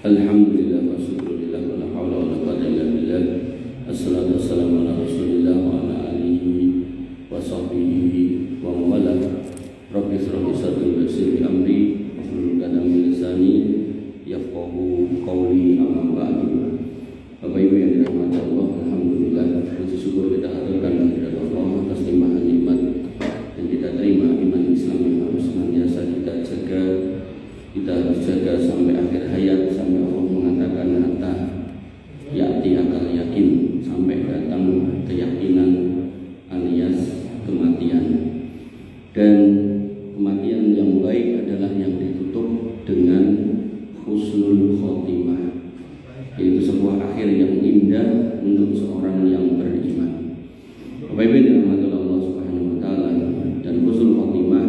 Alhamdulillah wa syukurillah wa la hawla wa la quwwata illa billah. Assalatu wassalamu ala Rasulillah wa ala alihi wa sahbihi wa mawala. Rabbi shrah li sadri wa yassir li amri wahlul 'uqdatam min lisani yafqahu qawli. Amma ba'du. Bapak Ibu yang dirahmati Allah, alhamdulillah puji syukur kita haturkan kehadirat Allah atas limpahan nikmat yang kita terima. Iman Islam yang harus senantiasa kita jaga, kita harus jaga sampai akhir hayat, sampai Allah mengatakan hatta ya'ti akal yakin, sampai datang keyakinan alias kematian. Dan kematian yang baik adalah yang ditutup dengan husnul khotimah, yaitu sebuah akhir yang indah untuk seorang yang beriman. Bapak Ibu yang dirahmati Allah Subhanahu wa taala, dan husnul khotimah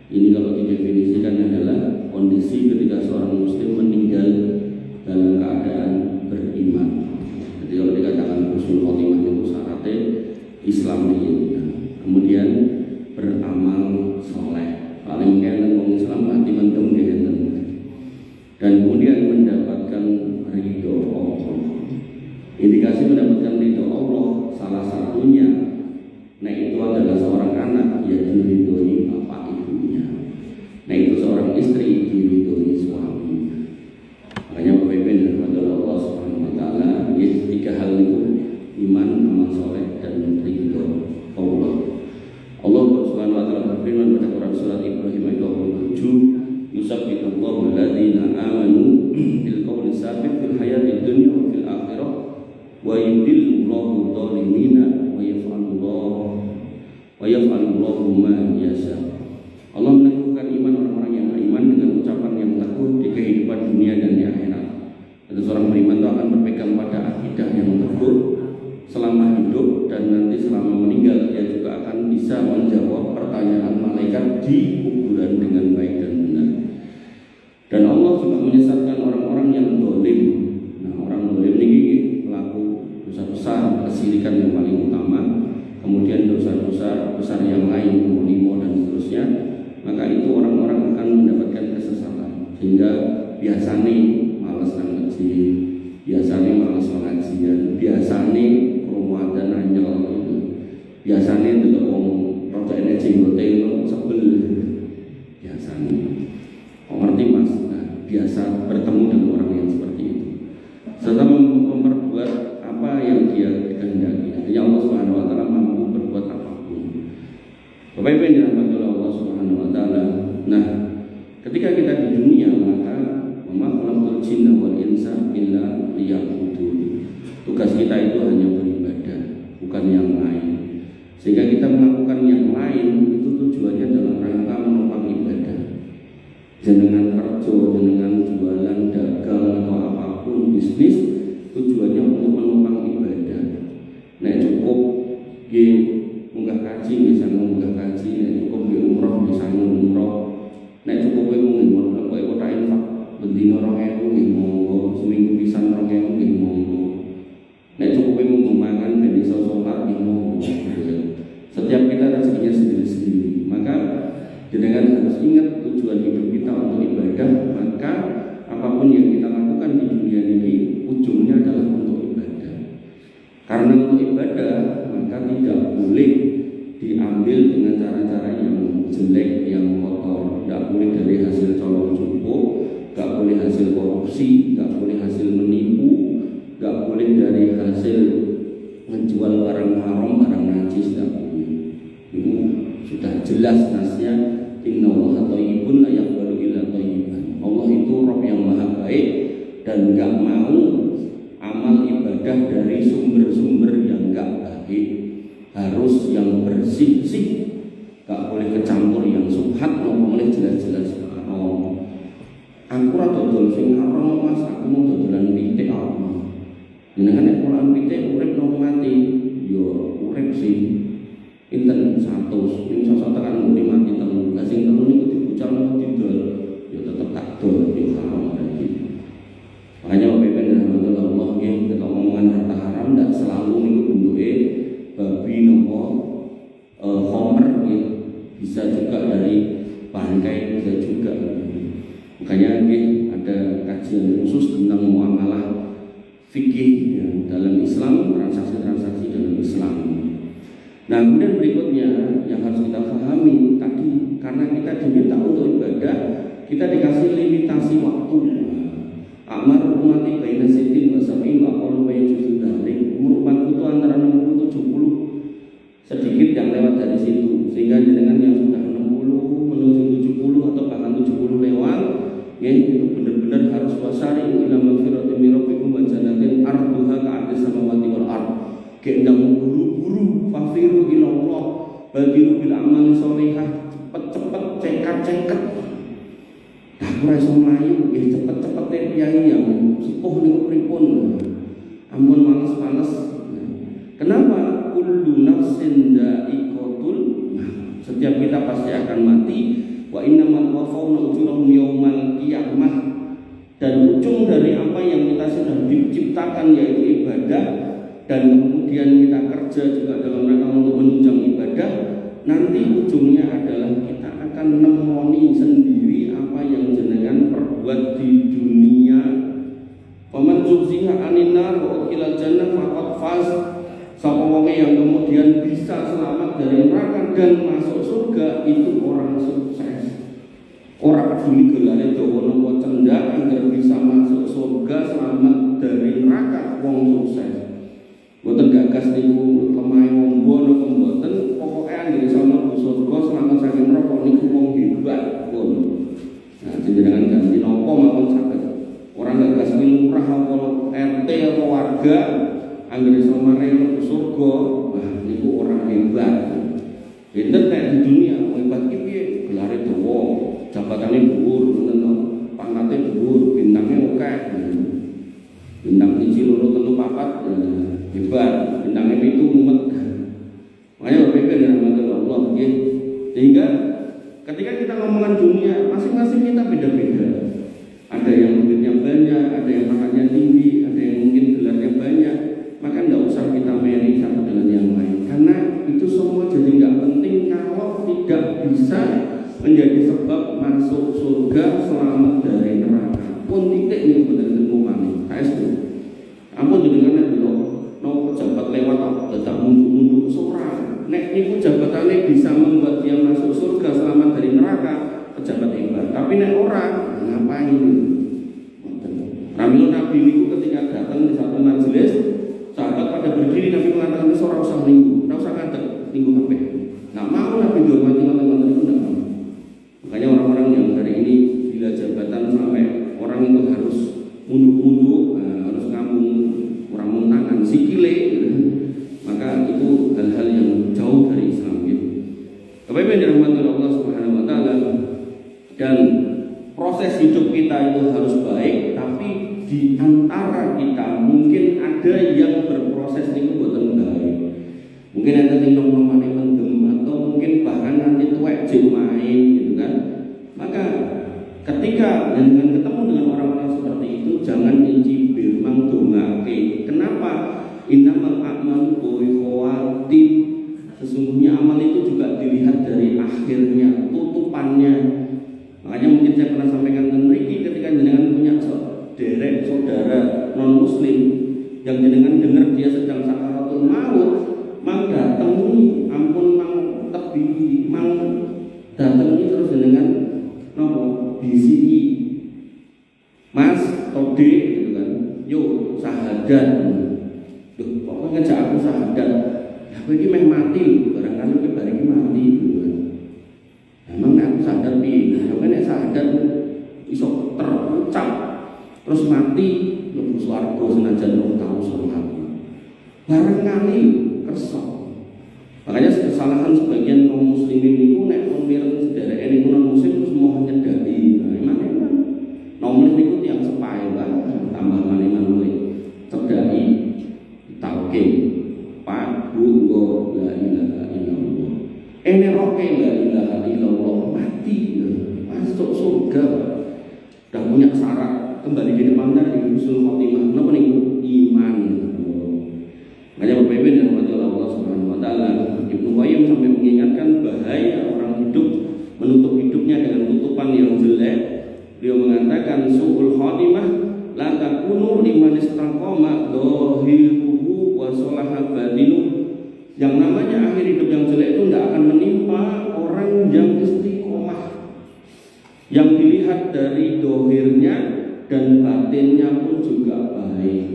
ini kalau didefinisikan adalah kondisi ketika seorang muslim meninggal dalam keadaan beriman. Jadi kalau dikatakan husnul khotimah itu syaratnya Islam ini, kemudian beramal soleh, paling keren orang Islam mati mendem gitu, dan kemudian mendapatkan ridho Allah. Indikasi mendapatkan ridho Allah salah satunya, nah itu adalah seorang anak yang diridhoi bapak ibunya. Nah itu seorang istri diridhoi suaminya. Makanya Bapak Ibu adalah Allah Subhanahu wa taala, tiga hal itu: iman, amal soleh, dan ridho Allah. Allah Subhanahu wa taala berfirman pada Quran surat Ibrahim ayat 27, yusabbitullahu alladziina aamanu bil qawli tsabit fil hayatid dunya wa fil akhirah wa yudhillullahu adh-dhalimina wa yaf'alullahu ma yasha. Allah meneguhkan iman orang-orang yang beriman dengan ucapan yang teguh di kehidupan dunia dan di akhirat. Dan seorang beriman itu akan berpegang pada akidah yang teguh selama hidup, dan nanti selama meninggal dia juga akan bisa menjawab pertanyaan malaikat di kuburan dengan baik dan benar. Dan Allah juga menyesatkan orang-orang yang zalim. Nah, orang zalim ini pelaku dosa besar, kesyirikan yang paling utama, kemudian dosa-dosa besar yang lain, limo dan seterusnya. Maka itu orang-orang akan mendapatkan kesesatan, sehingga biasanya malas ngaji, biasanya malas pengajian, biasanya dan anyel itu, biasanya itu orang rada energi hotel sebel, biasanya ngerti mas. Nah, biasa bertemu dengan orang yang seperti itu, serta memperbuat apa yang dia kehendaki. Ya Allah Subhanahu wa taala mampu berbuat apapun. Bapak Ibu yang dirahmati Allah Subhanahu wa taala. Nah, ketika kita di dunia, maka khalaqul jinna wal insa illa liya'budun. Tugas kita itu hanya beribadah, bukan yang lain. Sehingga kita melakukan yang lain itu tujuannya dalam rangka menopang ibadah. Jenengan kerja, jenengan jualan, dagang atau apapun bisnis, tujuannya untuk menopang ibadah. Nah cukup di munggah kaji, misalnya munggah kaji, nah cukup di umroh, misalnya umroh. Nah cukup di umroh, kalau kota infak bendino 2.000 nggih monggo, seminggu pisan 2.000 nggih monggo. Nek cukup mangan ben iso salat nggih monggo. Setiap kita rezekinya sendiri-sendiri. Maka jenengan harus ingat tujuan hidup kita untuk ibadah. Maka apapun yang kita lakukan di dunia ini ujungnya adalah untuk ibadah. Karena untuk ibadah maka tidak boleh diambil dengan cara-cara yang jelek, yang kotor. Tidak boleh dari hasil colong cukup, tidak boleh hasil korupsi, tidak boleh hasil menipu, tidak boleh dari hasil menjual barang haram, barang najis, tidak boleh. Itu sudah jelas nasnya, innallaha thayyibun la yaqbalu illa thayyiban. Allah itu Rabb yang maha baik dan enggak mau amal ibadah dari sumber-sumber yang enggak baik. Harus yang bersih, enggak boleh kecampur yang subhat, ngomongnya jelas-jelas haram. Aku ora dodol sing haram Mas, aku mau dodolan pitik apa. Jenengan nek pola pitik urip nang mati, yo urip sih. Inten 100, ning sosok tekan muni mati telu. Lah sing telu niku dibucal nang didol, yo tetep tak dol yo haram iki. Makanya Bapak Ibu rahmatullah Allah nggih, kita omongan harta haram ndak selalu niku bentuke babi nopo khamr nggih. Bisa juga dari bangkai, bisa juga. Makanya ada kajian khusus tentang muamalah fikih ya, dalam Islam, transaksi-transaksi dalam Islam. Nah, kemudian berikutnya yang harus kita pahami tadi, karena kita diminta untuk ibadah, kita dikasih limitasi waktu. Amar umati baina sitin wa sab'in wa qalu wa yajuzu dzalik. Umur umatku itu antara 60 70. Sedikit yang lewat dari situ. Sehingga jenengan yang sudah 60 menuju 70 atau bahkan 70 lewat, ya itu benar-benar harus wasari ila magfiratin min rabbikum wa jannatin arduha ka'ardis samawati wal ardh. Gendang buru-buru fafiru ilallah badiru bil amali sholihah, cepet-cepet cengkat-cengket. Ora iso mlayu, nggih cepet-cepet kiai yang sepuh niku pripun. Ampun males-males. Kenapa? Kullu nafsin dha'iqatul maut. Setiap kita pasti akan mati. Wa innamal wafauna ujurahum yaumal qiyamah. Dan ujung dari apa yang kita sudah diciptakan yaitu ibadah, dan kemudian kita kerja juga dalam rangka untuk menunjang ibadah, nanti ujungnya adalah kita akan nemoni sendiri apa yang jenengan perbuat di dunia. Faman zuhziha 'anil nar wa udkhilal jannah faqad faz. Sapa wonge yang kemudian bisa selamat dari neraka dan masuk surga itu orang sukses. Orang peduli gelare dawa napa cendak agar bisa masuk surga selamat dari neraka wong sukses. Mboten gagas niku lemahe wong napa mboten, pokoke anggere sono surga selamat saking neraka niku wong hebat pun. Nah, jenengan ganti napa mawon saged. Orang gagas lurah apa RT atau warga anggere sono mare surga, wah niku orang hebat. Enten nek di dunia hebat iki piye? Gelare dawa, jabatane dhuwur, ngoten to. Pangkate dhuwur, bintangnya akeh. Bintang 1 2 3 4 hebat, bintangnya 7 mumet. Makanya berbeda dengan Allah nggih. Sehingga ketika kita ngomongkan dunia, masing-masing kita beda-beda. Ada yang duitnya banyak, ada yang pangkatnya tinggi, ada yang mungkin gelarnya banyak. Maka tidak usah kita meri satu dengan yang lain, karena itu semua jadi nggak penting kalau tidak bisa menjadi sebab masuk surga selamat dari neraka. Pun titik ini benar-benar umami. Itu. Ampun jenengan dulu, no pejabat lewat tetap mundur-mundur seorang. Nek niku jabatannya bisa membuat dia masuk surga selamat dari neraka, pejabat hebat. Tapi nek orang ngapain? Ramil Nabi niku ketika datang di satu majelis, sahabat pada berdiri, Nabi mengatakan seorang usah minggu, tidak usah ngadeg minggu HP. Nggak mau Nabi dihormati teman-teman itu nggak mau. Makanya orang-orang yang hari ini bila jabatan sampai orang itu harus mundur-mundur, harus ngambung, orang muntangan sikile, maka itu hal-hal yang jauh dari Islam. Gitu. Kemudian yang dirahmati Allah Subhanahu Wa Taala, dan proses hidup kita itu harus baik, tapi di antara kita mungkin ada yang berproses itu boten baik. Mungkin ada yang ngomong mendem, atau mungkin bahkan nanti tuwek jeng main gitu kan. Maka ketika dengan ketemu dengan orang-orang seperti itu, jangan incibir mangdongake. Kenapa? Innamal a'malu bikhawatib. Sesungguhnya amal itu juga dilihat dari akhirnya, tutupannya. Makanya mungkin saya pernah sampaikan dengan Riki ketika jenengan punya derek saudara non muslim yang jenengan dengar dia sedang sakaratul maut, mang datangi, ampun mang tebi, mang datangi terus jenengan nopo bisi mas tode gitu kan, yuk sahadat, duh pokoknya ngejak aku sahadat, aku ini meh mati, barangkali aku barang mati gitu kan. Emang aku sadar pi, aku nek sadar iso terucap terus mati mlebu swarga senajan rong taun salat. Barangkali kersa. Makanya kesalahan sebagian kaum muslimin niku nek mireng sedereke niku non muslim terus mau nyedaki. Nah, emang nomor niku tiyang sepae lah, tambah maneh-maneh cedaki talqin. Pak Bu go la ilaha illallah. Ene roke la ilaha illallah mati masuk surga. Udah punya syarat kembali di depan dari usul khotimah. Napa niku iman. Makanya berbeda dengan Allah Subhanahu Wa Taala. Ibnu Qayyim sampai mengingatkan bahaya orang hidup menutup hidupnya dengan tutupan yang jelek. Beliau mengatakan mengatakan su'ul khotimah la takunu liman istaqama dhahiruhu wa salaha batinuhu. Yang namanya akhir hidup yang jelek itu tidak akan menimpa orang yang istiqomah, yang dilihat dari dohirnya dan batinnya pun juga baik.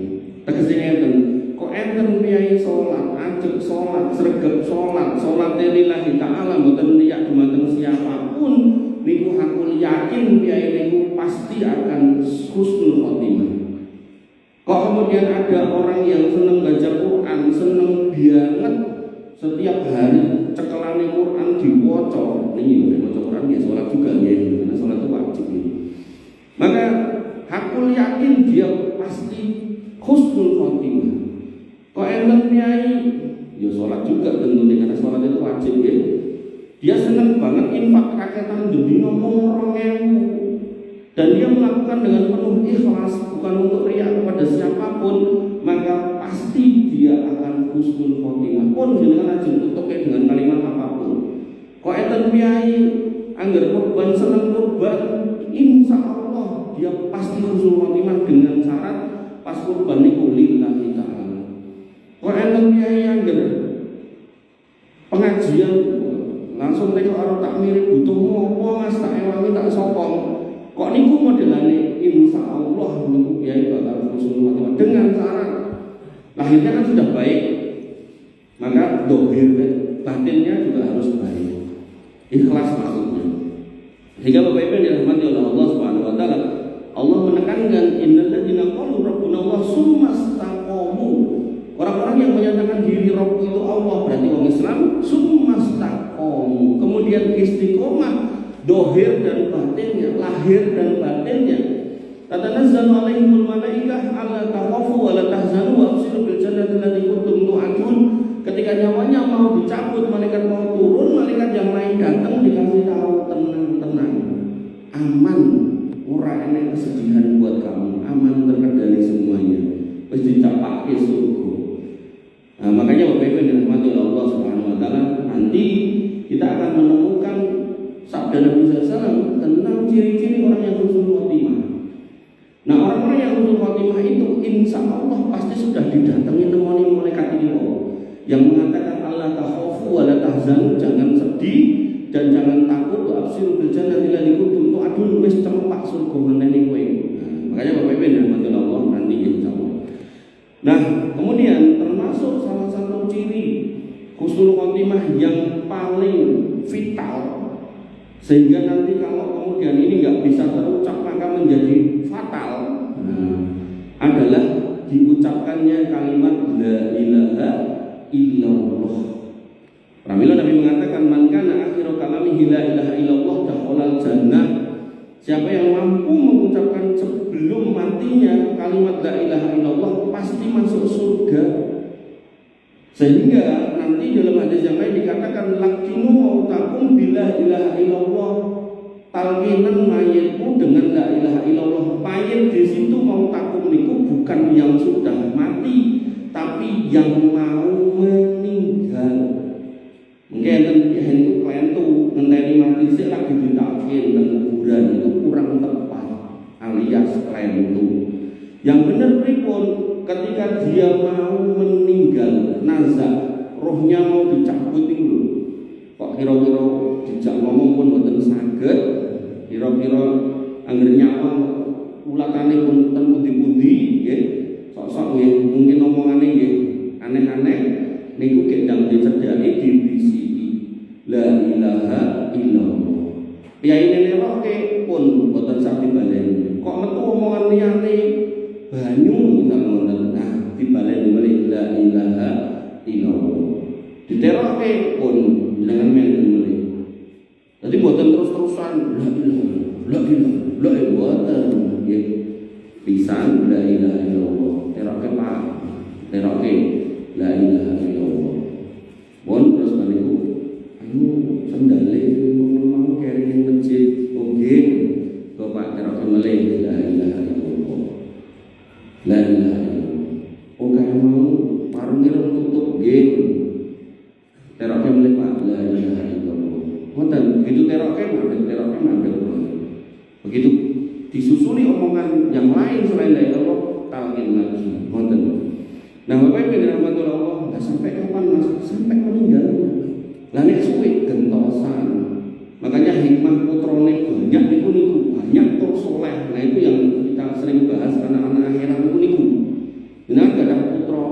Tegesine enten, kok enten piyai salat, ajeg salat, sregep salat, salate lillahi ta'ala mboten niat dumateng siapapun, niku aku yakin piyai niku pasti akan husnul khotimah. Kok kemudian ada orang yang seneng baca Quran, seneng banget setiap hari cekelane Quran diwaca, niki maca Quran ya salat juga ya, karena salat itu wajib ya. Maka aku yakin dia pasti husnul khotimah. Kok enten nyai ya salat juga tentunya karena salat itu wajib ya. Dia senang banget infak kaketan demi ngomong 2000 dan dia melakukan dengan penuh ikhlas, bukan untuk riya kepada siapapun, maka pasti dia akan husnul khotimah. Pun jenengan ajeng tutupnya dengan kalimat apapun. Kok enten nyai anggar korban seneng korban, insya Allah dia pasti husnul khotimah dengan syarat pas kurban niku lillahi ta'ala. Kok enten nyai anggar pengajian langsung teko karo tak mirip butuhmu apa Mas, tak ewangi tak sokong. Kok niku modelane insya Allah niku nyai bakal husnul khotimah dengan syarat lahirnya kan sudah baik, maka dohir batinnya juga harus baik, ikhlas maksudnya. Sehingga Bapak Ibu yang dirahmati oleh Allah Subhanahu wa taala, Allah menekankan innalladzina qalu rabbuna Allah tsumma istaqamu. Orang-orang yang menyatakan diri Rabb itu Allah, berarti orang Islam, tsumma istaqamu. Kemudian istiqomah dohir dan batinnya, lahir dan batinnya. Tatanazzalu alaihimul malaikah alla takhafu wa la tahzanu wa abshiru bil jannati allati kuntum tu'adun. Ketika nyawanya mau dicabut, malaikat mau turun, malaikat yang lain datang dikasih tahu tenang, aman, ora enek kesedihan buat kamu, aman, terkendali semuanya, wis dicapake surga. Nah, makanya Bapak Ibu yang dirahmati oleh Allah Subhanahu wa taala, nanti kita akan menemukan sabda Nabi SAW tentang ciri-ciri orang yang husnul khotimah. Nah, orang-orang yang husnul khotimah itu insya Allah pasti sudah didatangi nemoni malaikat ini yang mengatakan Allah takhafu wa la tahzanu, jangan sedih dan jangan takut, wa abshiru bil jannati allati kuntum tu'adun, wis tempat surga menene kowe. Makanya Bapak Ibu yang dirahmati Allah nanti insyaallah. Nah, kemudian termasuk salah satu ciri husnul khotimah yang paling vital sehingga nanti kalau kemudian ini nggak bisa terucap maka menjadi fatal, adalah diucapkannya kalimat la ilaha illallah. Pramila Nabi mengatakan man kana akhiru kalamihi la ilaha illallah dakhalal jannah. Siapa yang mampu mengucapkan sebelum matinya kalimat la ilaha illallah pasti masuk surga. Sehingga nanti dalam hadis yang lain dikatakan lakinu mautakum bila ilaha illallah. Talqinan mayitmu dengan la ilaha illallah. Mayit di situ mautakum niku bukan yang sudah mati, tapi yang mau meninggal. Mungkin itu klien tuh ngenteni mati sih lagi ditalkin dan kuburan itu kurang tepat, alias klien itu. Yang benar pripun ketika dia mau meninggal, nazar, rohnya mau dicabut itu. Kok kira-kira dijak ngomong pun mboten saged, kira-kira angger nyawa ulatane pun ten pundi-pundi nggih. Sok-sok nggih mungkin omongane nggih aneh-aneh niku kendang dicedhaki dibisiki la ilaha illallah. Piyai neroke pun mboten saged dibaleni. Kok metu omongan liyane banyu misalnya ngoten. Nah, dibaleni malih la ilaha illallah. Diteroke pun dengan menen malih. Jadi mboten terus-terusan la ilaha nggih. Pisan la ilaha illallah. Teroke Pak. Teroke la ilaha illallah. Bon terus baliku anu sendale mau kering ning masjid. Nggih. Bapak teroke melih la ilaha illallah. La ilaha illallah. Oh kaya mau parunge tutup nggih. Teroke melih Pak la ilaha illallah. Ngoten begitu teroke mandek. Begitu disusuli omongan yang lain selain dari Allah, talqin lagi. Ngoten. Nah, Bapak Ibu dirahmati Allah, enggak sampai kapan Mas? Sampai meninggalnya. Lah nek suwe gentosan. Makanya hikmah putrone banyak niku banyak tur soleh. Nah itu yang kita sering bahas anak-anak akhirat niku. Benar gak ada putra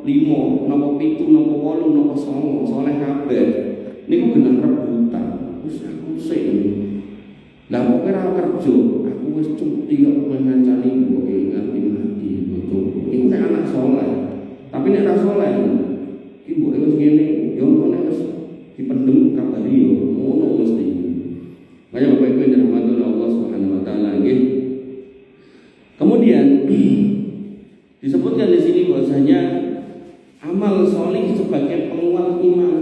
5, napa 7, napa 8, napa 9 soleh kabeh. Niku genah rebutan. Wis aku sik. Lah kok ora kerja, aku wis cuti kok ngancani mboke nganti mati bojo. Iku nek anak soleh. Tapi nek ora soleh, iki mboke wis ngene, yo nek wis dipendem kabari yo ngono mesti. Makanya Bapak Ibu yang dirahmati oleh Allah Subhanahu wa taala nggih. Kemudian disebutkan di sini bahwasanya amal solih sebagai penguat iman.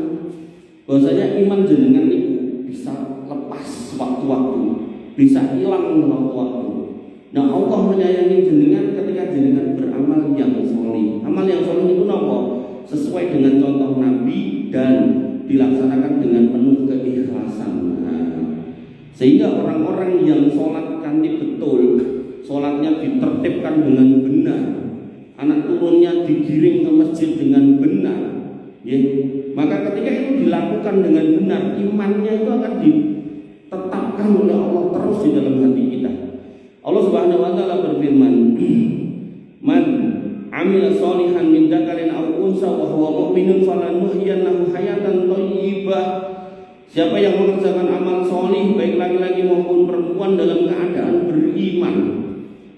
Bahwasanya iman jenengan itu bisa lepas waktu-waktu, bisa hilang waktu-waktu. Nah, Allah menyayangi jenengan ketika jenengan beramal yang solih. Amal yang solih itu apa? Sesuai dengan contoh Nabi dan dilaksanakan dengan penuh keikhlasan. Sehingga orang-orang yang sholat kanti betul, sholatnya ditertibkan dengan benar, anak turunnya digiring ke masjid dengan benar, ya. Maka ketika itu dilakukan dengan benar, imannya itu akan ditetapkan oleh Allah terus di dalam hati kita. Allah Subhanahu wa taala berfirman, "Man amila sholihan min dzakarin aw unsa wa huwa mu'minun falanuhyiyannahu hayatan thayyibah." Siapa yang mengerjakan amal solih baik laki-laki maupun perempuan dalam keadaan beriman.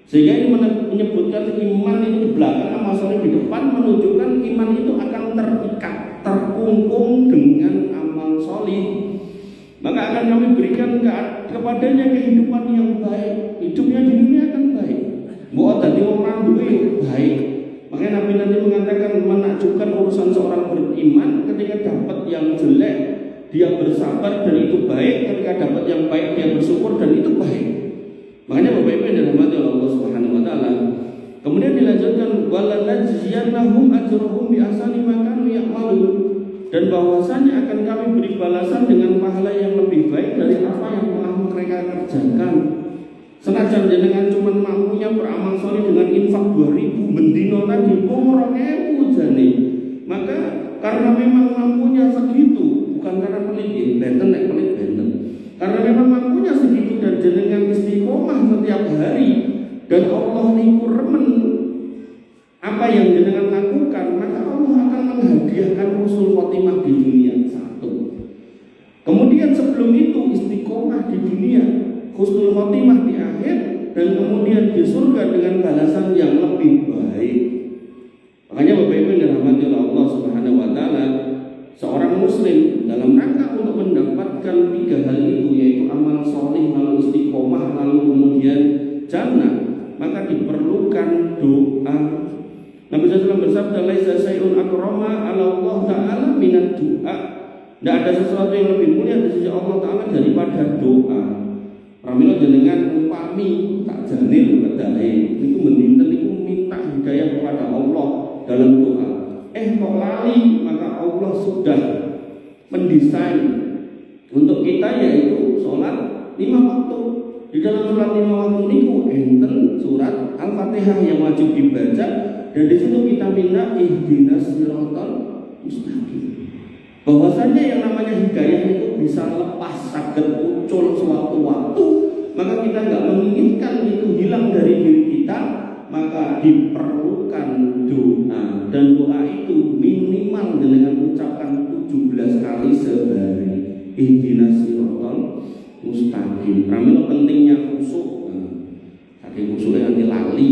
Sehingga ini menyebutkan iman itu di belakang, amal solih di depan, menunjukkan iman itu akan terikat, terkungkung dengan amal solih. Maka akan kami berikan kepadanya kehidupan yang baik. Hidupnya di dunia akan baik. Buat tadi orang duwe baik. Makanya Nabi nanti mengatakan menakjubkan urusan seorang beriman ketika dapat yang jelek dia bersabar dan itu baik, ketika dapat yang baik dia bersyukur dan itu baik. Makanya Bapak Ibu yang dirahmati oleh Allah Subhanahu wa taala. Kemudian dilanjutkan walanajziyannahum ajrahum bi ahsani ma kanu ya'malun, dan bahwasanya akan kami beri balasan dengan pahala yang lebih baik dari apa yang telah mereka kerjakan. Senajan jenengan cuma mampunya beramal soleh dengan infak 2000 bendino tadi, umroh 1000 jane. Maka karena memang mampunya segitu, bukan karena pelit ya, benten nek pelit benten. Karena memang mampunya segitu dan jenengan istiqomah setiap hari dan Allah niku remen apa yang jenengan lakukan, maka Allah akan menghadiahkan husnul khotimah di dunia satu. Kemudian sebelum itu istiqomah di dunia, husnul khotimah di akhir, dan kemudian di surga dengan balasan yang lebih baik. Makanya Bapak Ibu yang dirahmati oleh Allah Subhanahu wa taala, seorang muslim dalam rangka untuk mendapatkan 3 hal itu, yaitu amal soleh, lalu istiqomah, lalu kemudian jannah, maka diperlukan doa. Nabi SAW bersabda, "Laisa syai'un akrama 'ala Allah Ta'ala minad du'a." Tidak ada sesuatu yang lebih mulia di sisi Allah Ta'ala daripada doa. Pramila jenengan umpami tak janil kedae niku mendinten niku minta hidayah kepada Allah dalam doa. Kok lali, maka Allah sudah mendesain untuk kita, yaitu sholat 5 waktu. Di dalam sholat 5 waktu niku enten surat Al-Fatihah yang wajib dibaca, dan di situ kita minta ihdinas siratal mustaqim. Bahwasanya yang namanya hidayah itu bisa lepas, saged muncul sewaktu-waktu, maka kita nggak menginginkan itu hilang dari diri kita, maka diperlukan doa, dan doa itu minimal dengan ucapan 17 kali sehari. Ihdinas siratal mustaqim. Pramila pentingnya khusyuk. Saking khusyuknya nanti lali.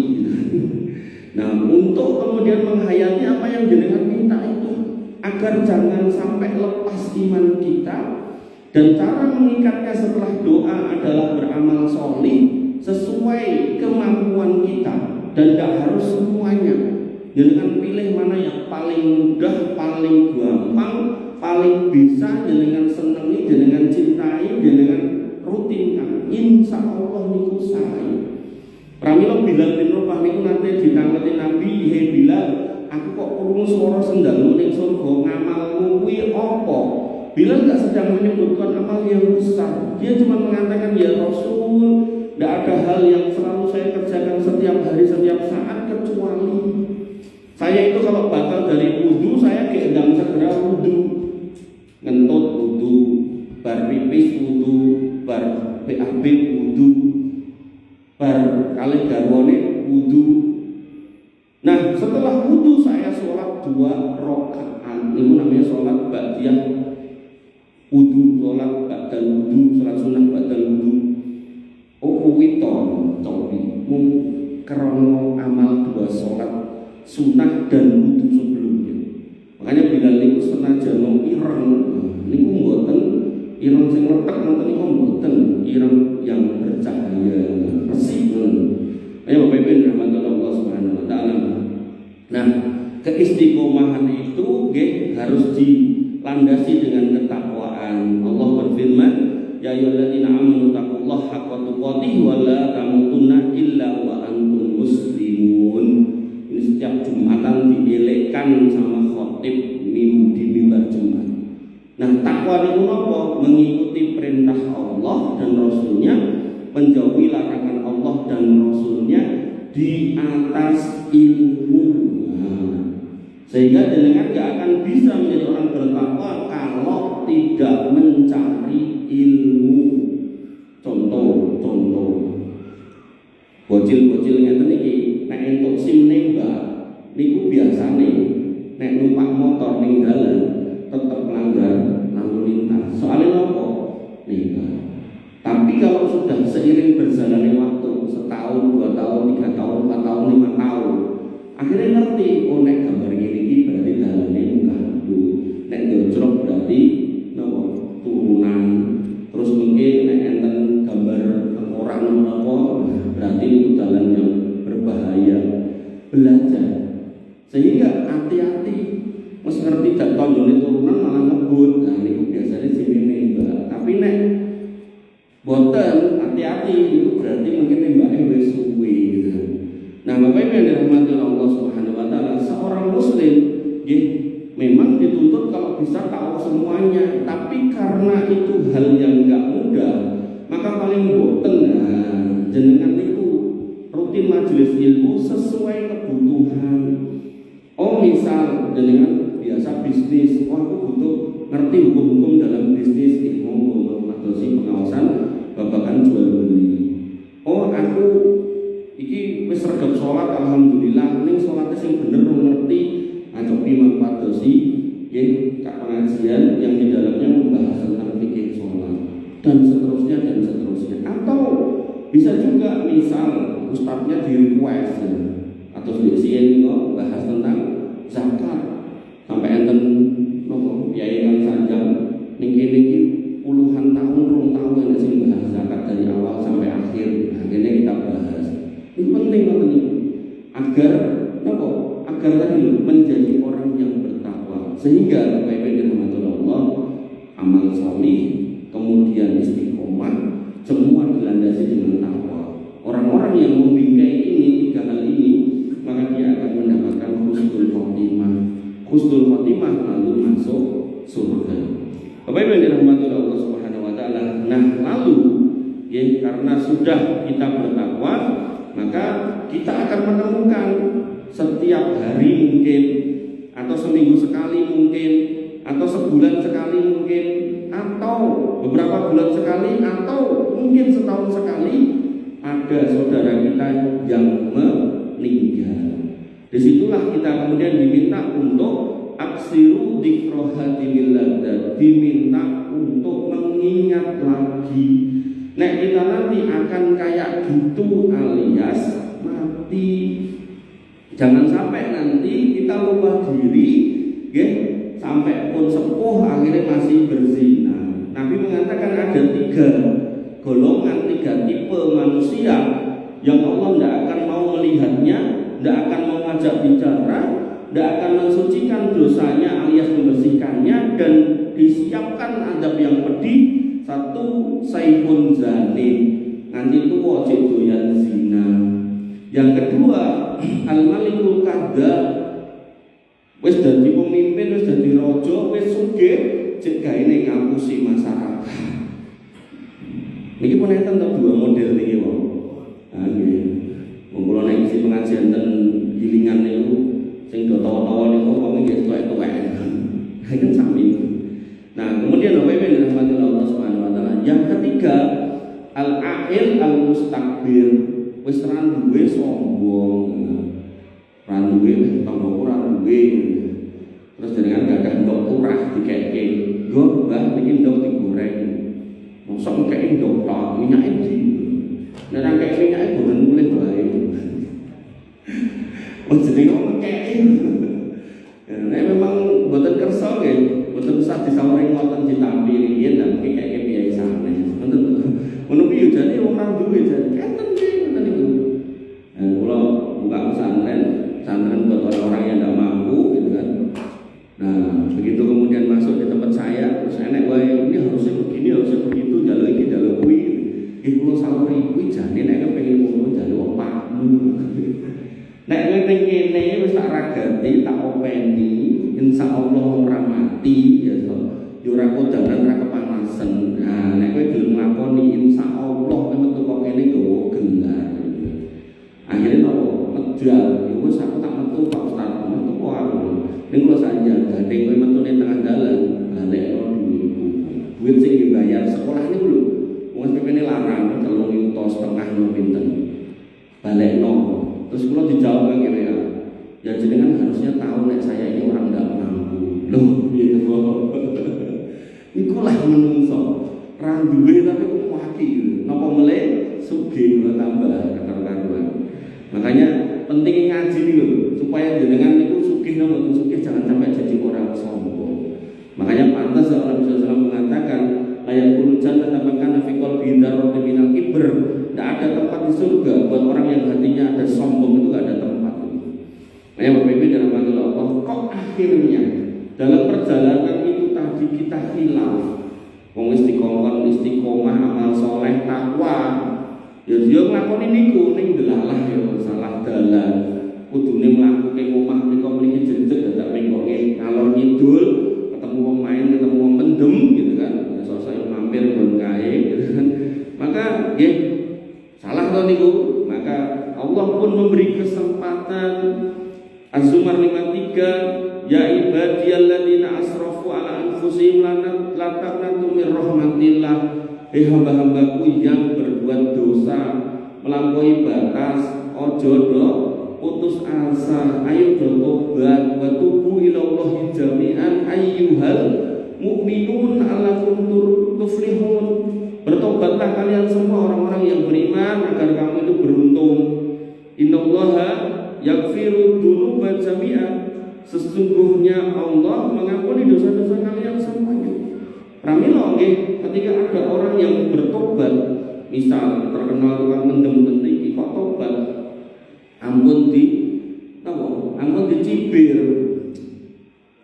Nah, untuk kemudian menghayati apa yang jenengan minta itu, agar jangan sampai lepas iman kita, dan cara mengikatnya setelah doa adalah beramal solih sesuai kemampuan kita, dan tidak harus semuanya. Jenengan pilih mana yang paling mudah, paling gampang, paling bisa jenengan senangi, jenengan cintai, jenengan rutinkan. Insya Allah niku sae. Pramila Bilal bin Rabah niku nanti ditangeti Nabi, "Hei Bilal, aku kok krungu swara sendalmu ning surga, ngamalmu kuwi apa?" Bilal enggak sedang menyebutkan amal yang besar. Dia cuma mengatakan, "Ya Rasul, tidak ada hal yang selalu saya kerjakan setiap hari, setiap saat, kecuali saya itu kalau batal dari wudu, saya keendang segera wudu, ngentut wudu, bar pipis wudu, bar BAB wudu, bar kalih garwane wudu. Nah, setelah wudu saya sholat 2 rakaat. Itu namanya sholat ba'diyah wudu, sholat ba'dal wudu, sholat sunnah ba'dal wudu. Kuwi cobi mung krono amal 2 sholat sunnah dan wudu sebelumnya. Makanya bila niku senajan ireng niku mboten ireng sing letek ngoten niku mboten ireng yang bercahaya resik. Ayo Bapak Ibu rahmatullah Allah Subhanahu wa taala. Nah, keistiqomahan itu nggih harus dilandasi dengan ketakwaan. Allah berfirman, ya ayyuhalladzina amanu taqullaha haqqa tuqatih wa la tamutunna illa wa antum muslimun. Ini setiap Jumatan dielekkan sama khatib di mimbar Jumat. Nah, takwa itu apa? Mengikuti perintah Allah dan Rasulnya, menjauhi larangan Allah dan Rasulnya di atas ilmu. Sehingga jenengan gak akan bisa menjadi orang bertakwa kalau tidak mencari ilmu. Contoh bocil-bocil ngeten iki nek entuk SIM nembak niku biasane nek numpak motor ning dalan tetep melanggar lalu lintas. Soalnya nopo? Nembak. Tapi kalau sudah seiring berjalannya waktu, setahun, 2 tahun, 3 tahun, 4 tahun, 5 tahun, akhirnya ngerti, oh nek gambar ini berarti dalamnya nganggu, nek jojrok berarti nopo turunan, terus mungkin nek enten gambar orang nopo berarti itu jalan yang berbahaya. Belajar, sehingga hati-hati, mas ngerti gak tonjolnya turunan malah ngebut. Nah ini biasanya sini nembak, tapi nek boten hati-hati itu berarti mungkin nembaknya wis suwe gitu. Nah, Bapak Ibu yang dirahmati Allah Subhanahu wa taala, seorang muslim memang dituntut kalau bisa tahu semuanya, tapi karena itu hal yang enggak mudah, maka paling boten jenengan itu rutin majelis ilmu sesuai kebutuhan. Oh, misal jenengan biasa bisnis, oh aku butuh ngerti hukum-hukum dalam bisnis, monggo madosi pengawasan babakan jual beli. Oh, aku iki wis regep salat alhamdulillah, ning salate sing bener ngerti, ngacopi madosi nggih kak pengajian yang di dalamnya membahas tentang fikih salat dan seterusnya. Atau bisa juga misal ustadznya di request atau di kok bahas tentang zakat sampai enten nopo kiai kan sanjang ning kene iki puluhan tahun, rong tahun sing bahas zakat dari awal sampai akhir. Akhirnya kita bahas. Ini penting banget ini agar nopo agar tadi menjadi orang yang bertakwa, sehingga Bapak Ibu dirahmati Allah, amal salih kemudian istiqomah semua dilandasi dengan takwa. Orang-orang yang membingkai ini 3 hal ini, maka dia akan mendapatkan husnul khotimah lalu masuk surga. Bapak Ibu yang dirahmati Allah Subhanahu wa taala. Nah, lalu karena sudah kita bertakwa, maka kita akan menemukan setiap hari mungkin, atau seminggu sekali mungkin, atau sebulan sekali mungkin, atau beberapa bulan sekali, atau mungkin setahun sekali ada saudara kita yang meninggal. Disitulah kita kemudian diminta untuk aksiru dzikrohatimillah, diminta untuk mengingat lagi. Nek kita nanti akan kayak gitu alias mati. Jangan sampai nanti kita lupa diri, sampai pun sepuh akhirnya masih berzina. Nabi mengatakan ada 3 golongan, 3 tipe manusia yang Allah tidak akan mau melihatnya, tidak akan mau ngajak bicara, tidak akan mensucikan dosanya alias membersihkannya, dan disiapkan adab yang pedih. 1, saifun zanin, nanti itu wajib doyan zina. Yang kedua, al-malikul kadzdzab, wis dadi pemimpin, wis dadi raja, wis sugih, cek gaene ngapusi masyarakat. Niki pun enten dua model niki wong. Ah nggih. Wong kula nek isi pengajian ten Gilingan niku sing do tawa-tawa niku wong nggih tuwek-tuwek. Kan sami. Nah, kemudian apa yang dirahmati Allah Subhanahu wa taala? Yang ketiga, al-a'il al-mustakbir. Wis ra duwe sombong. Ra duwe tanggo ora duwe. Terus dengan gadah ndok urah dikeke. Nggo Mbah niki ndok digoreng. Mosok keke ndok tok minyake iki. Nek ra keke minyake boten mulih bae. Wong jenenge keke. Nek memang boten kersa nggih, boten usah disawari ngoten ditampi riyen dan keke piye sane. Ngoten to. Ngono piye jane ora duwe jane. Enten niku. Kula buka pesantren buat orang-orang yang tidak mampu gitu kan. Nah, begitu kemudian masuk di tempat saya, terus enek wae ini harusnya begini, harusnya begitu, jalur ini, jalur kuwi. Kula sawuri kuwi jane nek pengen ngono jalur opakmu. Nek ning kene wis tak ragati, tak openi, insyaallah ora mati ya to. Yo ora kodaran ora kepanasan. Nah, nek kowe gelem nglakoni insyaallah metu kok kene nggawa gelar. Akhirnya kok medal, iku aku tak metu Pak Ustaz, metu kok aku. Ning kula saja gandeng kowe metu ning tengah dalan, balekno duit sing dibayar sekolah niku lho. Wong PP-ne larang 3,5 juta no pinten. Balekno. Terus kula dijawab ngene ya. Ya jenengan harusnya tahu nek saya ini orang ndak mampu. Loh, piye to? Iku lah menungso. Ra duwe tapi kok waki. Napa meleh sugih tambah karuan. Makanya penting ngaji nih loh, supaya jenengan itu sugih namun sugih jangan sampai jadi orang sombong. Makanya pantas seorang Rasulullah mengatakan ayat kurujan tetapakan nafikol bindar roti minal kibr. Tidak ada tempat di surga buat orang yang hatinya ada sombong, itu tidak ada tempat. Makanya Bapak Ibu dalam panggil Allah, kok akhirnya dalam perjalanan itu tadi kita hilang. Wong istiqomah, amal soleh, takwa. Ya dia nglakoni niku ning delalah ya salah dalan. Kudune mlaku ke omah nika mriki jejeg dadak mengkoke ngalor ngidul, ketemu wong main, ketemu wong pendem gitu kan. Sosok mampir nggon kae gitu kan. Maka nggih salah to niku. Maka Allah pun memberi kesempatan Az-Zumar 53 ya ibadiyalladzina asrafu ala anfusihim la taqnatu min rahmatillah. Hamba-hambaku yang berbuat dosa melampaui batas, ojo do putus asa, ayo do tobat wa tubu ilallahi jami'an ayyuhal mu'minun la'allakum tuflihun. Bertobatlah kalian semua orang-orang yang beriman agar kamu itu beruntung. Innallaha yaghfiru dzunuba jami'an. Sesungguhnya Allah mengampuni dosa-dosa kalian semuanya. Pramila nggih, ketika ada orang yang bertobat, misal terkenal tukang mendem iki kok tobat, ampun dicibir.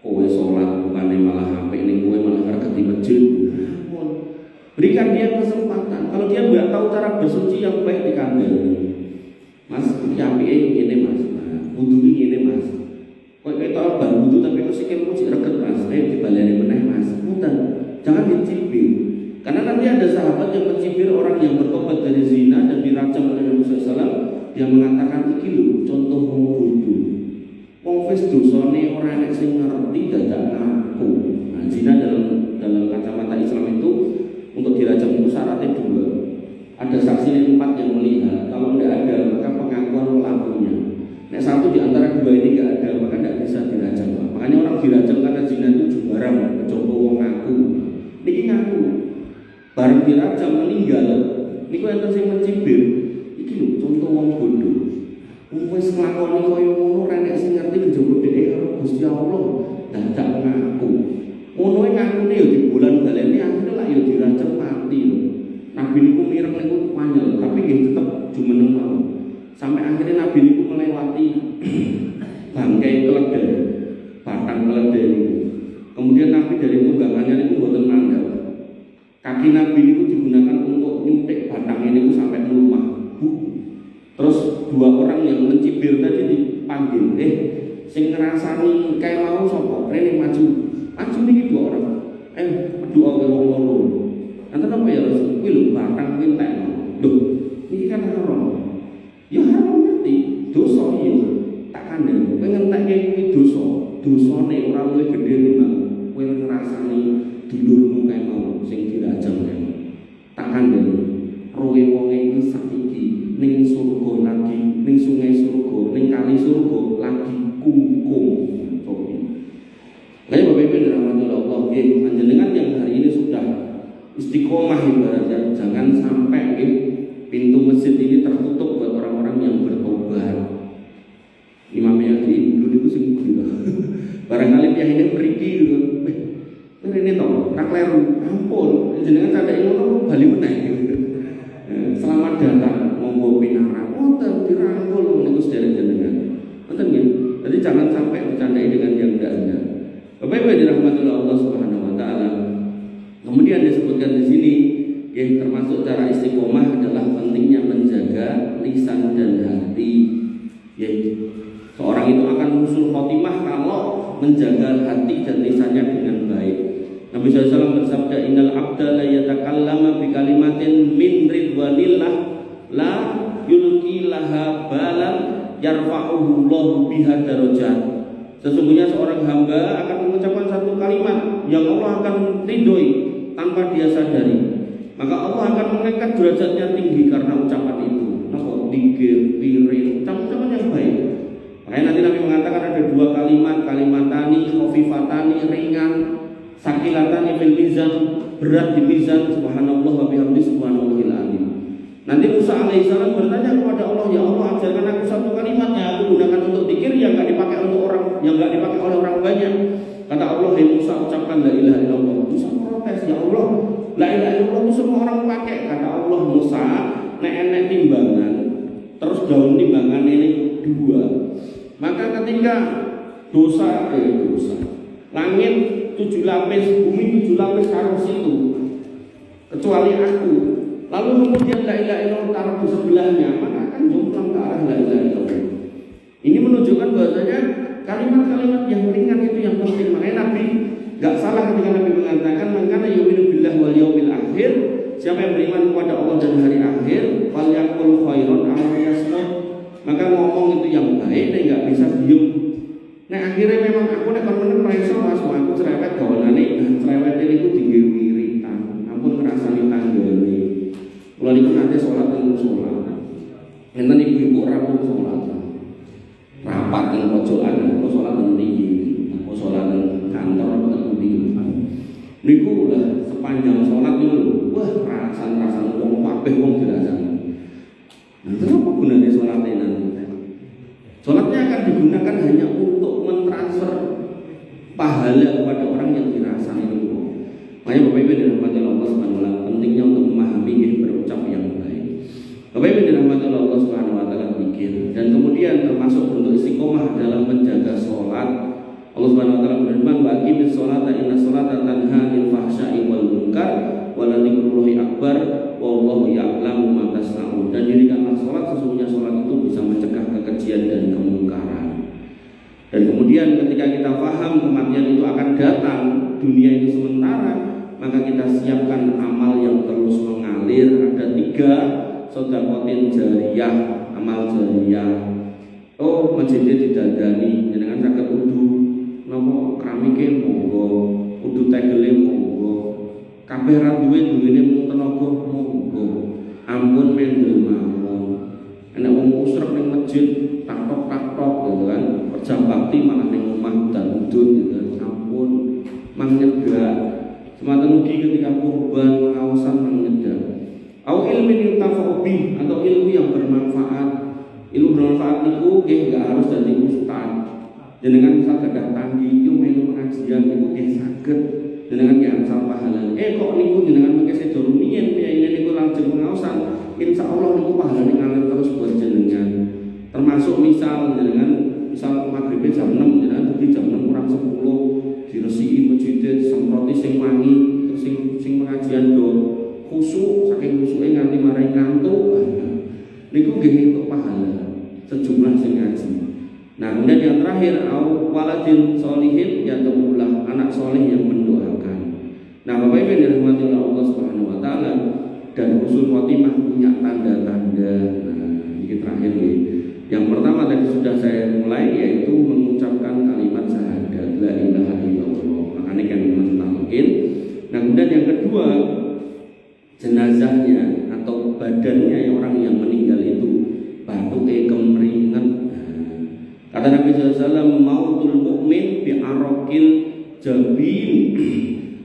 Kowe salat bukane malah apik ning kowe malah kerget di masjid. Ampun. Berikan dia kesempatan. Kalau dia enggak tahu cara bersuci yang baik dikandani. Mas, apike ngene Mas. Wudu iki ngene Mas. Kok ketok bar wudu tapi kok sikilmu sik reget Mas. Ayo dibaleni meneh Mas. Mutan. Jangan dicibir, karena nanti ada sahabat yang mencibir orang yang bertobat dari zina dan dirajam oleh Nabi SAW. Dia mengatakan iki lho contoh wong bodho. Wong wis dosane ora enek sing ngerti dadak ngaku. Nah, zina dalam kacamata Islam itu untuk dirajam itu syaratnya 2. Ada saksi 4 yang melihat. Kalau tidak ada maka pengakuan pelakunya. Nek satu di antara 2 ini tidak ada maka tidak bisa dirajam. Makanya orang dirajam karena zina itu jubaram, coba wong ngaku. Niki ngaku bareng dirajam meninggal niku enten sing mencibir iki lho contoh wong bodho wong wis nglakoni kaya ngono ora nek sing ngerti njaba dhewe karo Gusti Allah dadak ngaku ngono ngakune ya dibulan baleni akhire lak ya dirajam mati lho Nabi niku mireng niku panjel tapi nggih tetep jumeneng mawon sampai akhirnya Nabi niku melewati bangkai keledai batang keledai niku. Kemudian Nabi dari tunggangannya itu buatan mandap. Kaki Nabi itu digunakan untuk nyuntik batang ini sampai ke rumah. Terus 2 orang yang mencibir tadi dipanggil. Sing ngerasani kayak mau sapa? Rene maju. Maju niki 2 orang. Doa ke wong loro. Nanti apa ya Rasul? Kuwi lho batang entekno. Lho, iki kan haram. Ya haram ngerti, dosa iya. Tak kandhani, kowe ngentekke iki dosa. Dosane ora luwih gedhe timbang kowe ngrasani dulurmu kae mau sing dirajam kae. Tak kandhani, roe wong iki saiki ning surga lagi, ning sungai surga, ning kali surga lagi kungkum. Nah, Bapak Ibu dirahmati Allah, panjenengan yang hari ini sudah istiqomah ibaratnya, jangan sampai pintu masjid ini tertutup buat orang-orang yang bertobat. Imam Yadi dulu itu sing gila. Barangkali pihak ini pergi gitu. Ini toh, tak kleru, ampun, jenengan sadake ngono bali meneh gitu. Selamat datang monggo pinara. Wonten dirangkul niku sedherek jenengan. Wonten nggih. Jadi jangan sampai bercandai dengan yang enggak-enggak. Bapak Ibu dirahmati Allah Subhanahu wa taala. Kemudian disebutkan di sini, ya termasuk cara istiqomah adalah pentingnya menjaga lisan dan hati. Ya, seorang itu akan husnul khotimah kalau menjaga hati dan lisannya dengan baik. Nabi SAW bersabda, innal abda la yatakallama bi kalimatin min ridwanillah la yulqi laha balan yarfa'uhu Allahu biha darajat. Sesungguhnya seorang hamba akan mengucapkan satu kalimat yang Allah akan ridhoi tanpa dia sadari. Maka Allah akan mengangkat derajatnya tinggi karena ucapan itu. Napa? Dikir, piring, ucapan yang baik. Makanya nanti Nabi mengatakan ada dua kalimat, kalimatani, khofifatani, ringan, sakilatani fil mizan, berat di mizan, subhanallah wa bihamdi subhanallahil azim. Nanti Musa alaihissalam bertanya kepada Allah, ya Allah ajarkan aku satu kalimat yang aku gunakan untuk zikir yang enggak dipakai untuk orang, yang enggak dipakai oleh orang banyak. Kata Allah, hai Musa ucapkan la ilaha illallah. Musa protes, ya Allah, la ilaha illallah itu semua orang pakai. Kata Allah, Musa, nek enek timbangan, terus daun timbangan ini dua. Maka ketika dosa, langit 7 lapis, bumi 7 lapis karo situ, kecuali aku. Lalu kemudian la ilaha illallah taruh di sebelahnya, maka akan jomplang ke arah la ilaha illallah. Ini menunjukkan bahwasanya kalimat-kalimat yang ringan itu yang penting. Makanya Nabi gak salah ketika Nabi mengatakan mangkana yu'minu billah wal yaumil akhir, siapa yang beriman kepada Allah dan hari akhir, falyaqul khairan aw liyasmut. Maka ngomong itu yang baik, nek gak bisa diem. Nek akhirnya memang aku nek kon meneng ra iso Mas, aku cerewet gawanane, cerewet niku digawe wiritan. Ampun ngrasani tanggane. Kula niku nate salat teng salat. Enten ibu-ibu rampung salat. Rapat teng pojokan, kula salat teng mriki. Aku salat teng kantor teng pundi. Niku lah sepanjang salat niku wah rasan-rasan wong kabeh wong dirasani. Nah, kenapa gunanya salatnya nanti? Salatnya akan digunakan hanya untuk mentransfer pahala kepada orang yang dirasani itu. Makanya Bapak Ibu dirahmati Allah Subhanahu wa taala, pentingnya untuk memahami berucap yang baik. Bapak Ibu dirahmati Allah Subhanahu wa taala pikir, dan kemudian termasuk untuk istiqomah dalam menjaga salat. Allah Subhanahu wa taala berfirman, "Wa aqimis sholata inna sholata tanha 'anil fahsya'i wal munkar wa la dzikrullahi akbar wallahu ya'lamu ma tasna'un." Dan dirikanlah salat, sesungguhnya salat itu bisa mencegah kekejian dan kemungkaran. Dan kemudian ketika kita paham kematian itu akan datang, dunia itu sementara, maka kita siapkan amal yang terus mengalir. Ada 3 sedekah jariyah, amal jariyah. Oh, masjidnya didandani, jenengan saged wudu, napa keramike monggo, wudu tegele monggo. Kabeh ra duwe-duwene mung tenaga monggo. Ampun mendel mawon. Enek wong musrek ning masjid, taktok-taktok gitu kan. Jam bakti malah ning omah dan udun gitu kan. Ampun, mang nyegah. Sematan ugi ketika kurban pengawasan mang nyegah. Au ilmin yutafa'u bih, atau ilmu yang bermanfaat. Ilmu bermanfaat niku nggih enggak harus dadi ustaz. Jenengan misal gadah tanggi, yo melu pengajian niku nggih saged. Jenengan ki angsal pahala. Kok niku jenengan mengke sedo rumiyin ini niku langsung pengawasan. Insyaallah niku pahalane ngalir terus buat jenengan. Termasuk misal jenengan misal maghrib jam 6 jenengan pergi jam 6 kurang 10 diresiki masjid semproti sing wangi sing pengajian do khusuk saking khusuke nganti marai ngantuk. Niku nggih entuk pahala sejumlah sing ngaji. Nah, kemudian yang terakhir au waladin sholihin yad'ulah, anak soleh yang mendoakan. Nah, Bapak Ibu yang dirahmati oleh Allah Subhanahu wa taala, dan husnul khotimah punya tanda-tanda. Nah, ini terakhir nih. Yang pertama tadi sudah saya mulai, yaitu mengucapkan kalimat syahadat la ilaha illallah. Makanya kan mentalkin. Nah, kemudian yang kedua, jenazahnya atau badannya orang yang meninggal itu batuke kemeringet. Kata Nabi SAW, mautul mu'min bi'arokil jabin.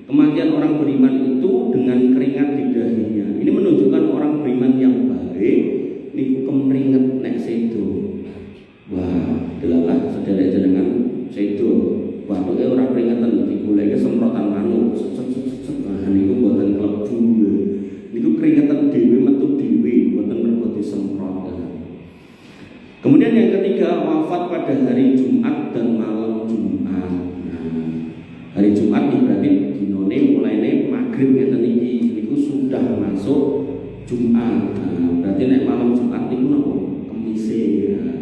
Kematian orang beriman itu dengan keringat di dahinya. Ini menunjukkan orang beriman yang baik niku kemeringet nek sedo. Wah, delalah sedherek jenengan sedo. Wah, pokoke ora keringetan digoleki semprotan manuk. Nah, niku mboten klebu. Niku keringetan dhewe metu dhewe, mboten mergo disemprot. Kemudian yang ketiga, wafat pada hari Jumat dan malam Jumat. Nah, hari Jumat ini berarti dinone mulai maghrib ngeten iki. Niku sudah masuk Jumat. Nah, berarti nek malam Jumat niku napa? Kemise. Nah,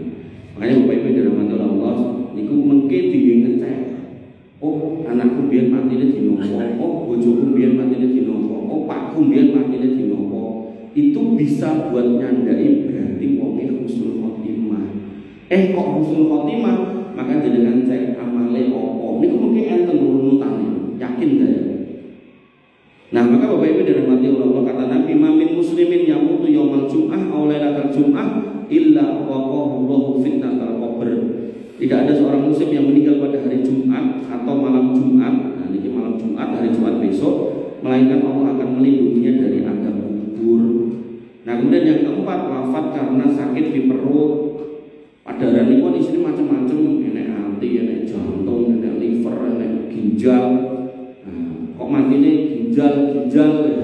makanya Bapak Ibu dirahmati Allah, niku mengke ngecek. Oh, anakku biyen matine dino apa? Oh, bojoku biyen matine dino apa? Oh, pakku biyen matine dino apa? Itu bisa buat nyandai berarti wonge husnul khotimah. Kok husnul khotimah? Maka jenengan cek amale opo. Niku mungkin enten runutane. Yakin saya. Nah, maka Bapak Ibu dirahmati Allah, kata Nabi, "Mamin muslimin yamutu yaumal jum'ah aw lailatal jum'ah illa waqahu Allahu fitnatal qabr." Tidak ada seorang muslim yang meninggal pada hari Jumat atau malam Jumat. Nah, ini malam Jumat, hari Jumat besok, melainkan Allah akan melindunginya dari azab kubur. Nah, kemudian yang keempat, wafat karena sakit di perut. Padaran itu di sini macam-macam, enek hati, enek jantung, enek liver, enek ginjal. Nah, kok mati ini ginjal ya?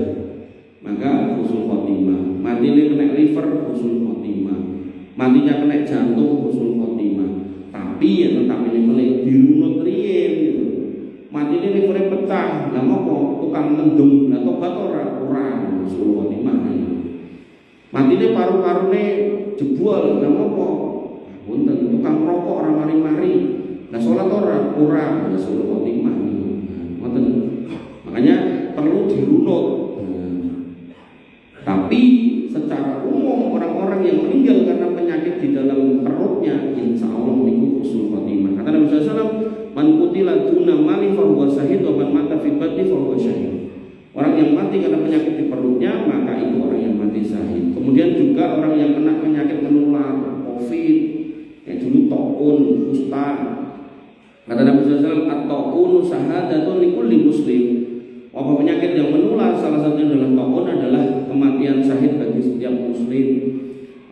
Maka husnul khotimah. Mati ini kena liver, husnul khotimah. Matinya kena jantung, husnul khotimah. Tapi ya tetap ini melek dirunut riyen gitu. Mati ini livernya pecah, lah mau tukang mendung, lah tobat ora husnul khotimah. Mati ini paru-parune jebol, lah mau punten tukang rokok orang mari-mari. Nah, sholat ora husnul khotimah. Ngoten. Makanya perlu dirunut. Tapi secara umum orang-orang yang meninggal karena penyakit di dalam perutnya, insya Allah niku husnul khotimah. Kata Nabi SAW, man qutila duna mali fa huwa syahid wa man mata fi batni fa huwa syahid. Orang yang mati karena penyakit di perutnya, maka itu orang yang mati syahid. Kemudian juga orang yang kena penyakit menular, Covid, yang dulu taun, kusta. Kata Nabi SAW, at-taun syahadatun likulli muslim. Wabah penyakit yang menular salah satunya adalah taun, adalah kematian syahid bagi setiap muslim.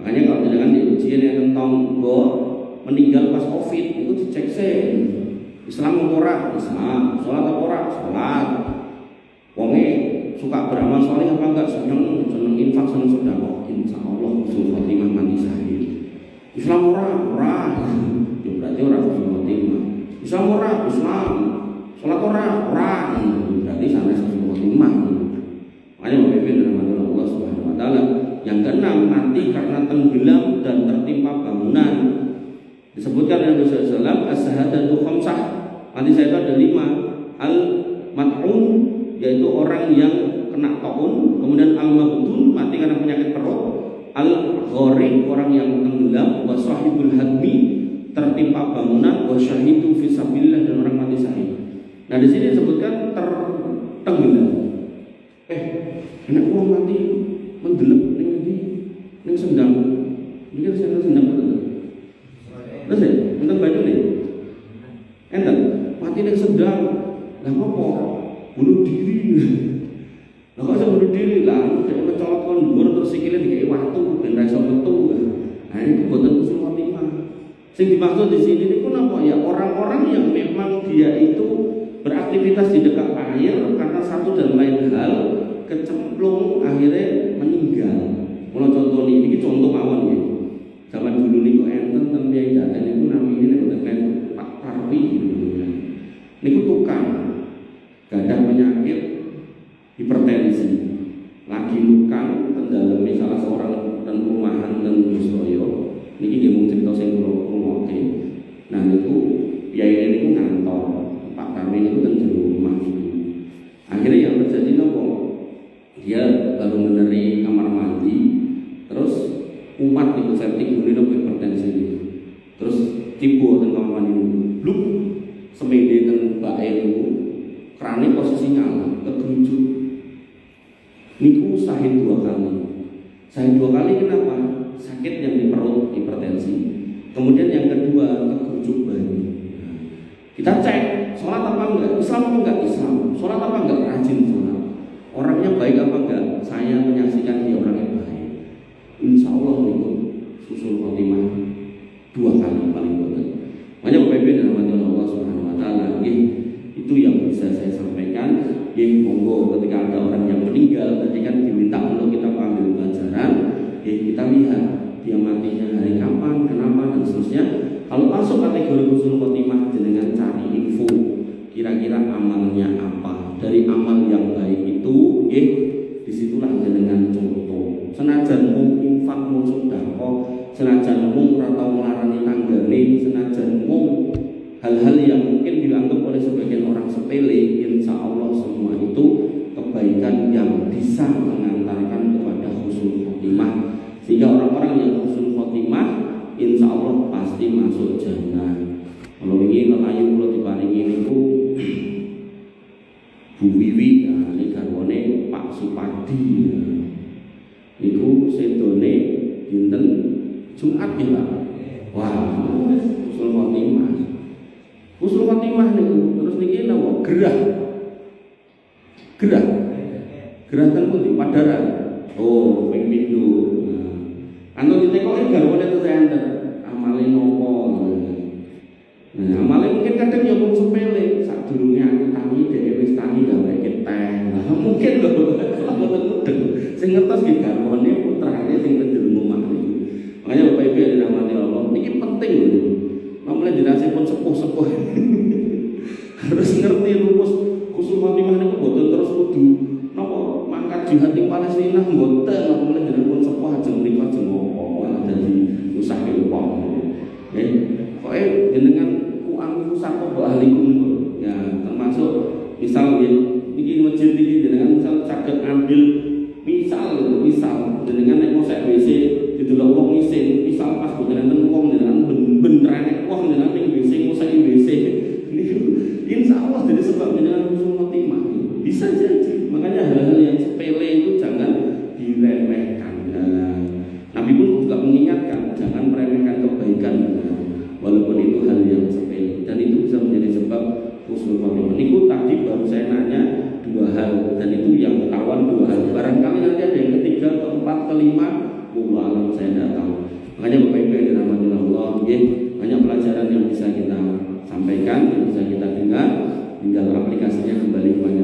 Makanya kalau jangan di ujian yang tentang meninggal pas Covid itu dicek Islam ora Islam, sholat ora sholat. Wonge suka beramal soleh apa enggak, seneng infak, seneng sedekah, insya Allah husnul khotimah mati syahid. Islam ora ya berarti ora husnul khotimah. Islam ora Islam, sholat ora berarti sana husnul khotimah. Makanya Bapak Ibu dirahmati Allah Subhanahu wa taala. Yang keenam, mati karena tenggelam dan tertimpa bangunan. Disebutkan oleh Nabi SAW, as-syahadatu khamsah. Mati saya itu ada 5. Al-mat'un, yaitu orang yang kena taun. Kemudian al-mabtun, mati karena penyakit perut. Al-gharik, orang yang tenggelam. Wa sahibul hadmi, tertimpa bangunan. Wa syahidu fisabilillah, dan orang mati syahid. Nah, di sini disebutkan tertenggelam. Enak uang mati menggelap ning sendang. Mikir sendang betul. Terus ya, enten baju nih. Enten mati ning sendang. Lah ngopo? Bunuh diri. Lah kok iso bunuh diri lah, dhek kecolot kon dhuwur terus sikile dikeki watu ben ra iso metu. Nah, ini boten husnul khotimah. Sing dimaksud di sini niku napa ya, orang-orang yang memang dia itu beraktivitas di dekat air karena satu dan lain hal kecemplung akhirnya meninggal. Kalau contoh ini contoh mawon ya. Zaman dulu niku enten ten Kyai Daten niku namine nek boten Pak Parwi gitu. Niku tukang gadah penyakit hipertensi. Lagi lukang tendalemi salah seorang dan perumahan dan Bustoyo. Niki nggih mung crita sing kula rungokke. Nah niku Kyai niku ngantor Pak Parwi niku ten jero rumah. Akhirnya yang terjadi nopo? Dia baru menerima berpotensi. Kemudian yang kedua, kerujuk bayi. Kita cek sholat apa enggak, Islam apa enggak Islam, sholat apa enggak, rajin sholat, orangnya baik apa enggak. Saya menyaksikan dia orangnya baik, insya Allah itu susul khotimah 2 kali paling betul. Makanya Bapak Ibu dan Allah Subhanahu Wa Taala, itu yang bisa saya sampaikan. Monggo ketika ada orang yang meninggal, tadi kan diminta untuk kita ambil pelajaran. Kita lihat dia matinya hari kapan, kenapa dan seterusnya. Kalau masuk kategori husnul khotimah, dengan cari info kira-kira amalnya apa. Dari amal yang baik itu, disitulah dengan contoh. Senajan mung infak, mung sedekah, senajan mung ora tau nglarani tanggane, senajan mung hal-hal yang mungkin dianggap oleh sebagian orang sepele, insya Allah semua itu kebaikan yang bisa mengantarkan kepada husnul khotimah. Sehingga orang-orang yang husnul khotimah insya Allah pasti masuk jannah. Kalau ini lelayu kalau diparingi niku Bu Wiwi, ini garwane Pak Supadi, niku sedone dinten Jumat ya Pak. Wah, husnul khotimah. Husnul khotimah niku terus niki napa? Gerah ten pundi Padaran. Oh, ping pindho. Anu ditekoki garwane tetenten amale nopo. Nah, amale mungkin kadang ya mung sepele, sadurunge aku tangi dhewe wis tangi gawe teh. Nah, mungkin lho ngoten-ngoten. Sing ngertos nggih garwane putrane sing penjelma omah niku. Makanya Bapak Ibu yang dirahmati Allah, niki penting lho. Namanya jenazah pun sepuh-sepuh. Harus ngerti rumus husnul khotimah niku boten terus kudu napa mangkat jihad ing Palestina mboten, namanya jenazah pun sepuh ajeng mriku ajeng apa malah dadi usah kelupong. Pokoke jenengan kuang sapa mbok ahlikum ya, termasuk misal niki masjid iki jenengan misal saged ambil misal jenengan nek mosek WC didelok wong isin, misal pas boten enten wong jenengan bener nek wong jenengan ning WC mosek WC niku insyaallah jadi sebab jenengan husnul khotimah. Bisa jadi. Makanya hal-hal yang sepele itu jangan diremehkan. Nabi pun juga mengingatkan jangan meremehkan kebaikan walaupun itu hal yang sepele, dan itu bisa menjadi sebab husnul khotimah. Niku tadi baru saya nanya 2 hal, dan itu yang ketahuan 2 hal. Barangkali nanti ada yang ketiga, keempat, kelima, wallahu alam, saya tidak tahu. Makanya Bapak Ibu yang dirahmati Allah, banyak pelajaran yang bisa kita sampaikan, yang bisa kita dengar. Tinggal aplikasinya kembali kepada